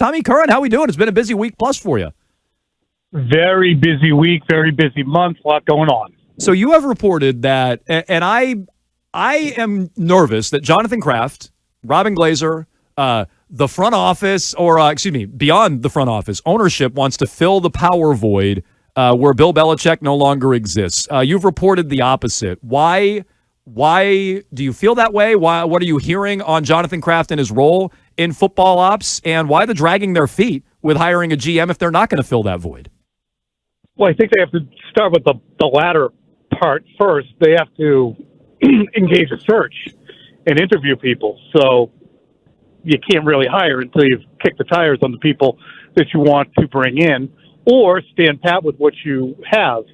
Tommy Curran, how we doing? It's been a busy week plus for you. Very busy week, very busy month, a lot going on. So you have reported that, and I am nervous that Jonathan Kraft, Robin Glazer, the front office, or beyond the front office, ownership wants to fill the power void where Bill Belichick no longer exists. You've reported the opposite. Why do you feel that way? What are you hearing on Jonathan Kraft and his role in football ops, and why the dragging their feet with hiring a GM if they're not going to fill that void? Well, I think they have to start with the latter part first. They have to engage a search and interview people. So you can't really hire until you've kicked the tires on the people that you want to bring in, or stand pat with what you have.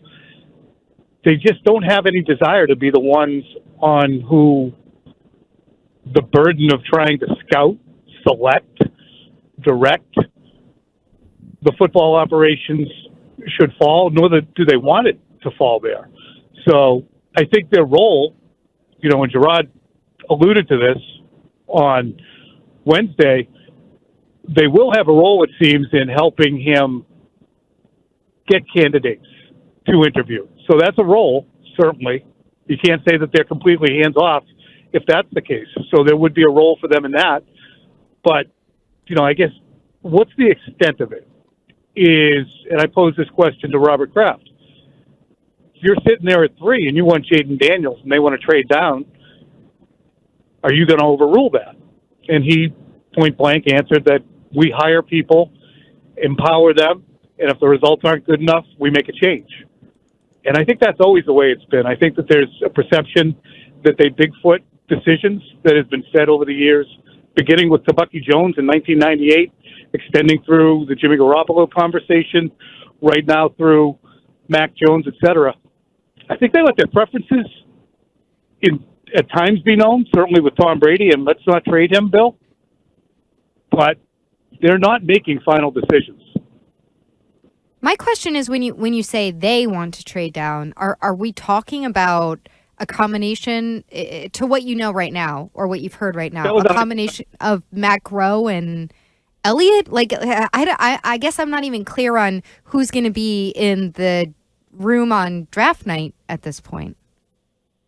They just don't have any desire to be the ones on who the burden of trying to scout, select, direct the football operations should fall, nor do they want it to fall there. So I think their role, and Gerard alluded to this on Wednesday, they will have a role, it seems, in helping him get candidates to interview. So that's a role, certainly. You can't say that they're completely hands-off if that's the case. So there would be a role for them in that. But, I guess what's the extent of it is, and I pose this question to Robert Kraft, if you're sitting there at 3 and you want Jaden Daniels and they want to trade down, are you going to overrule that? And he point blank answered that we hire people, empower them, and if the results aren't good enough, we make a change. And I think that's always the way it's been. I think that there's a perception that they Bigfoot decisions that has been said over the years, beginning with Tabucky Jones in 1998, extending through the Jimmy Garoppolo conversation, right now through Mac Jones, etc. I think they let their preferences at times be known, certainly with Tom Brady, and let's not trade him, Bill. But they're not making final decisions. My question is, when you say they want to trade down, are we talking about a combination to what you know right now or what you've heard right now? A combination of Matt Groh and Elliott? Like, I guess I'm not even clear on who's going to be in the room on draft night at this point.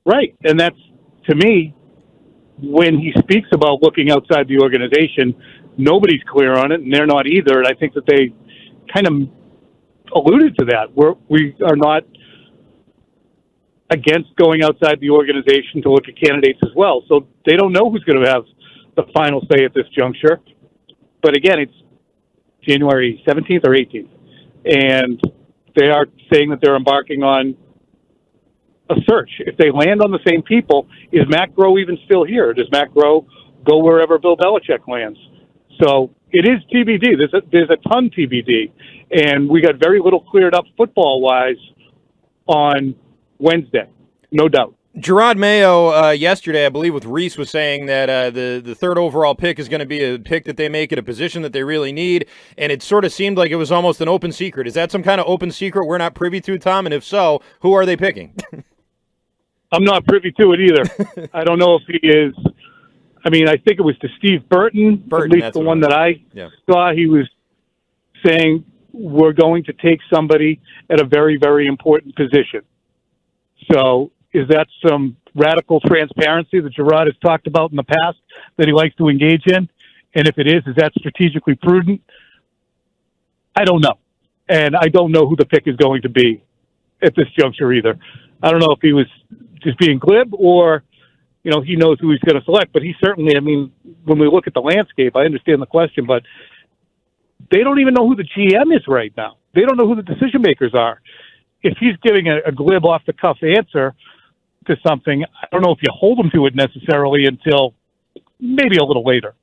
Right, and that's, to me, when he speaks about looking outside the organization, nobody's clear on it, and they're not either. And I think that they kind of alluded to that. We are not against going outside the organization to look at candidates as well. So they don't know who's going to have the final say at this juncture. But again, it's January 17th or 18th. And they are saying that they're embarking on a search. If they land on the same people, is Matt Groh even still here? Does Matt Groh go wherever Bill Belichick lands? So it is TBD. There's a ton TBD. And we got very little cleared up football-wise on Wednesday, no doubt. Gerard Mayo yesterday, I believe with Reese, was saying that the third overall pick is going to be a pick that they make at a position that they really need, and it sort of seemed like it was almost an open secret. Is that some kind of open secret we're not privy to, Tom? And if so, who are they picking? I'm not privy to it either. I don't know if he is. I mean, I think it was to Steve Burton, at least the one that I saw. He was saying we're going to take somebody at a very, very important position. So is that some radical transparency that Gerard has talked about in the past that he likes to engage in? And if it is that strategically prudent? I don't know. And I don't know who the pick is going to be at this juncture either. I don't know if he was just being glib or, he knows who he's going to select. But he certainly, when we look at the landscape, I understand the question, but they don't even know who the GM is right now. They don't know who the decision makers are. If he's giving a glib off-the-cuff answer to something, I don't know if you hold him to it necessarily until maybe a little later.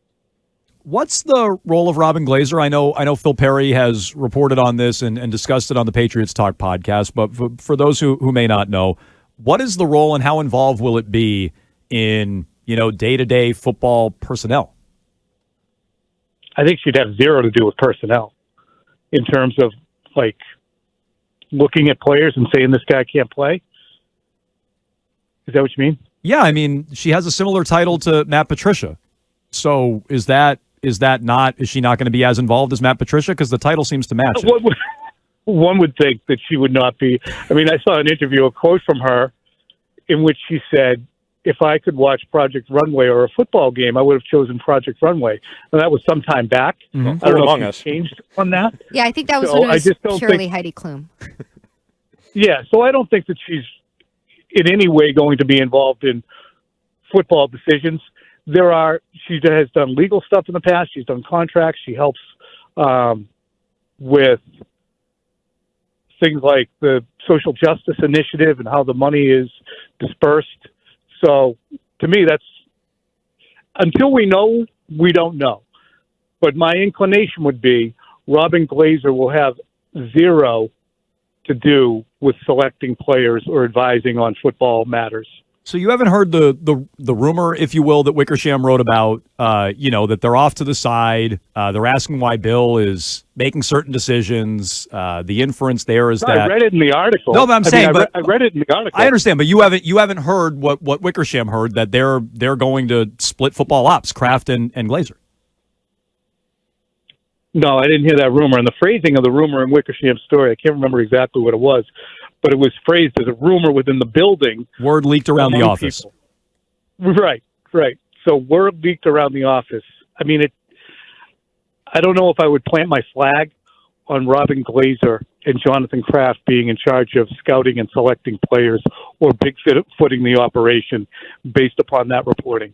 What's the role of Robin Glazer? I know Phil Perry has reported on this and discussed it on the Patriots Talk podcast, but for those who may not know, what is the role and how involved will it be in, day-to-day football personnel? I think she'd have zero to do with personnel in terms of, looking at players and saying this guy can't play. Is that what you mean? Yeah, she has a similar title to Matt Patricia. So is that is she not going to be as involved as Matt Patricia? Because the title seems to match it. One would think that she would not be. I mean, I saw an interview, a quote from her, in which she said, if I could watch Project Runway or a football game, I would have chosen Project Runway. And that was some time back. Mm-hmm. I don't know if she changed on that. Yeah, I think that was when it was purely Heidi Klum. Yeah, so I don't think that she's in any way going to be involved in football decisions. She has done legal stuff in the past. She's done contracts. She helps with things like the social justice initiative and how the money is dispersed. So to me, that's until we know, we don't know. But my inclination would be Robin Glazer will have zero to do with selecting players or advising on football matters. So you haven't heard the rumor, if you will, that Wickersham wrote about, that they're off to the side. They're asking why Bill is making certain decisions. The inference there is that I read it in the article. No, but I'm saying, I read it in the article. I understand, but you haven't heard what Wickersham heard, that they're going to split football ops, Kraft and Glazer. No, I didn't hear that rumor. And the phrasing of the rumor in Wickersham's story, I can't remember exactly what it was, but it was phrased as a rumor within the building. Word leaked around the office. People. Right. So word leaked around the office. I mean, I don't know if I would plant my flag on Robin Glazer and Jonathan Kraft being in charge of scouting and selecting players or big-footing the operation based upon that reporting.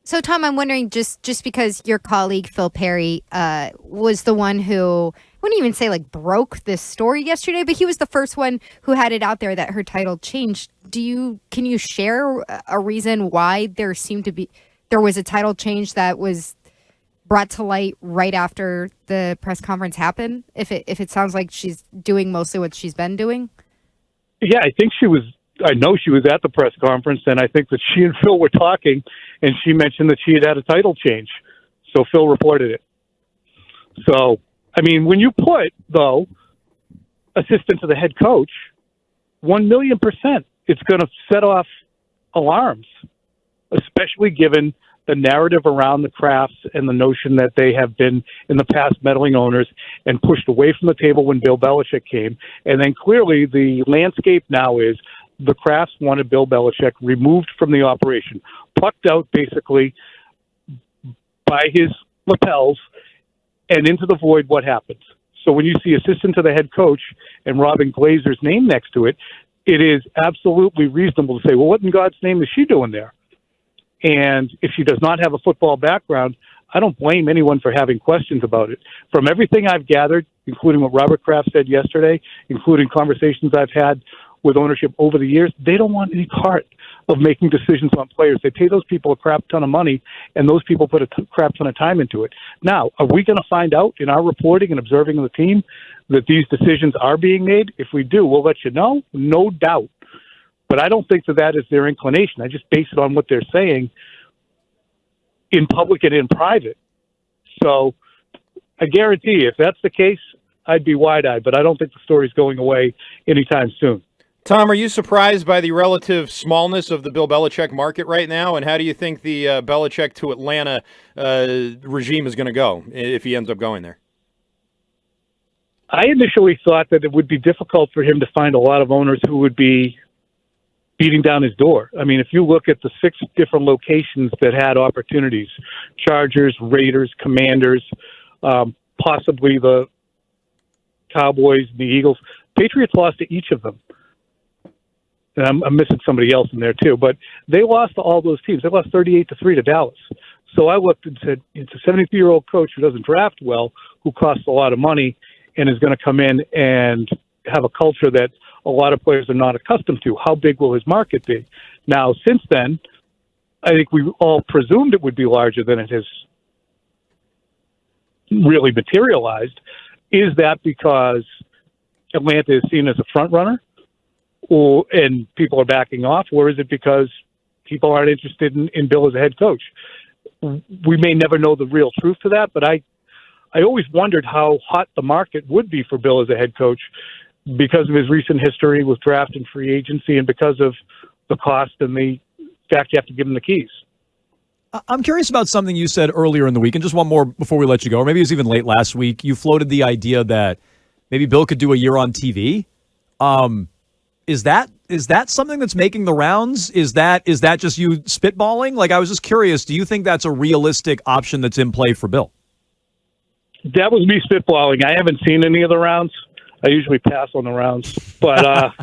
So, Tom, I'm wondering, just because your colleague Phil Perry was the one who, I wouldn't even say broke this story yesterday, but he was the first one who had it out there that her title changed. Can you share a reason why there was a title change that was brought to light right after the press conference happened? If it sounds like she's doing mostly what she's been doing. Yeah, I know she was at the press conference, and I think that she and Phil were talking, and she mentioned that she had a title change. So Phil reported it. So, I mean, when you put, though, assistant to the head coach, 1,000,000%, it's going to set off alarms, especially given the narrative around the Crafts and the notion that they have been in the past meddling owners and pushed away from the table when Bill Belichick came. And then clearly the landscape now is the Crafts wanted Bill Belichick removed from the operation, plucked out basically by his lapels and into the void. What happens? So when you see assistant to the head coach and Robin Glazer's name next to it, it is absolutely reasonable to say, well, what in God's name is she doing there? And if she does not have a football background, I don't blame anyone for having questions about it. From everything I've gathered, including what Robert Kraft said yesterday, including conversations I've had with ownership over the years, they don't want any part of making decisions on players. They pay those people a crap ton of money, and those people put a crap ton of time into it. Now, are we going to find out in our reporting and observing of the team that these decisions are being made? If we do, we'll let you know, no doubt. But I don't think that is their inclination. I just base it on what they're saying in public and in private. So I guarantee if that's the case, I'd be wide-eyed, but I don't think the story's going away anytime soon. Tom, are you surprised by the relative smallness of the Bill Belichick market right now? And how do you think the Belichick to Atlanta regime is going to go if he ends up going there? I initially thought that it would be difficult for him to find a lot of owners who would be beating down his door. I mean, if you look at the 6 different locations that had opportunities, Chargers, Raiders, Commanders, possibly the Cowboys, the Eagles, Patriots lost to each of them. And I'm missing somebody else in there too, but they lost to all those teams. They lost 38-3 to Dallas. So I looked and said, it's a 73-year-old coach who doesn't draft well, who costs a lot of money, and is going to come in and have a culture that a lot of players are not accustomed to. How big will his market be? Now, since then, I think we all presumed it would be larger than it has really materialized. Is that because Atlanta is seen as a front runner? And people are backing off, or is it because people aren't interested in Bill as a head coach? We may never know the real truth to that, but I always wondered how hot the market would be for Bill as a head coach because of his recent history with draft and free agency and because of the cost and the fact you have to give him the keys. I'm curious about something you said earlier in the week, and just one more before we let you go, or maybe it was even late last week. You floated the idea that maybe Bill could do a year on TV. Is that something that's making the rounds? Is that just you spitballing? Like, I was just curious, do you think that's a realistic option that's in play for Bill? That was me spitballing. I haven't seen any of the rounds. I usually pass on the rounds. But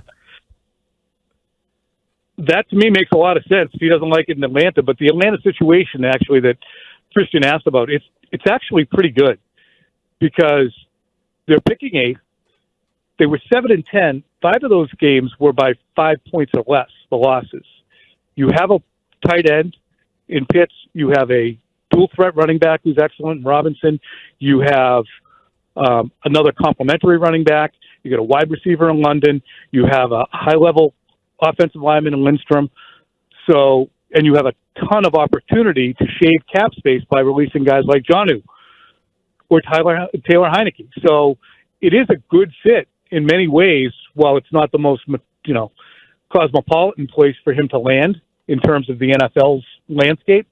that to me makes a lot of sense. He doesn't like it in Atlanta, but the Atlanta situation actually that Christian asked about, it's actually pretty good because they're picking 8th. They were 7-10. 5 of those games were by 5 points or less, the losses. You have a tight end in Pitts. You have a dual threat running back who's excellent, Robinson. You have another complementary running back. You got a wide receiver in London. You have a high-level offensive lineman in Lindstrom. So, and you have a ton of opportunity to shave cap space by releasing guys like Jonnu or Taylor Heineke. So it is a good fit in many ways. While it's not the most, cosmopolitan place for him to land in terms of the NFL's landscape,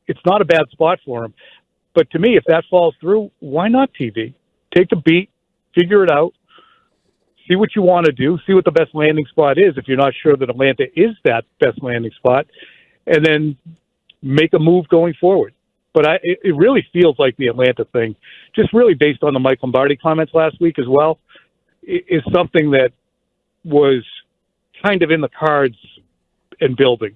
it's not a bad spot for him. But to me, if that falls through, why not TV? Take the beat, figure it out, see what you want to do, see what the best landing spot is if you're not sure that Atlanta is that best landing spot, and then make a move going forward. But it really feels like the Atlanta thing, just really based on the Mike Lombardi comments last week as well, is something that was kind of in the cards and building.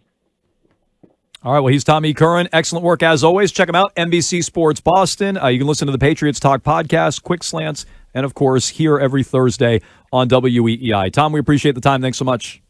All right, well, he's Tommy Curran. Excellent work as always. Check him out, NBC Sports Boston. You can listen to the Patriots Talk podcast, Quick Slants, and, of course, here every Thursday on WEEI. Tom, we appreciate the time. Thanks so much.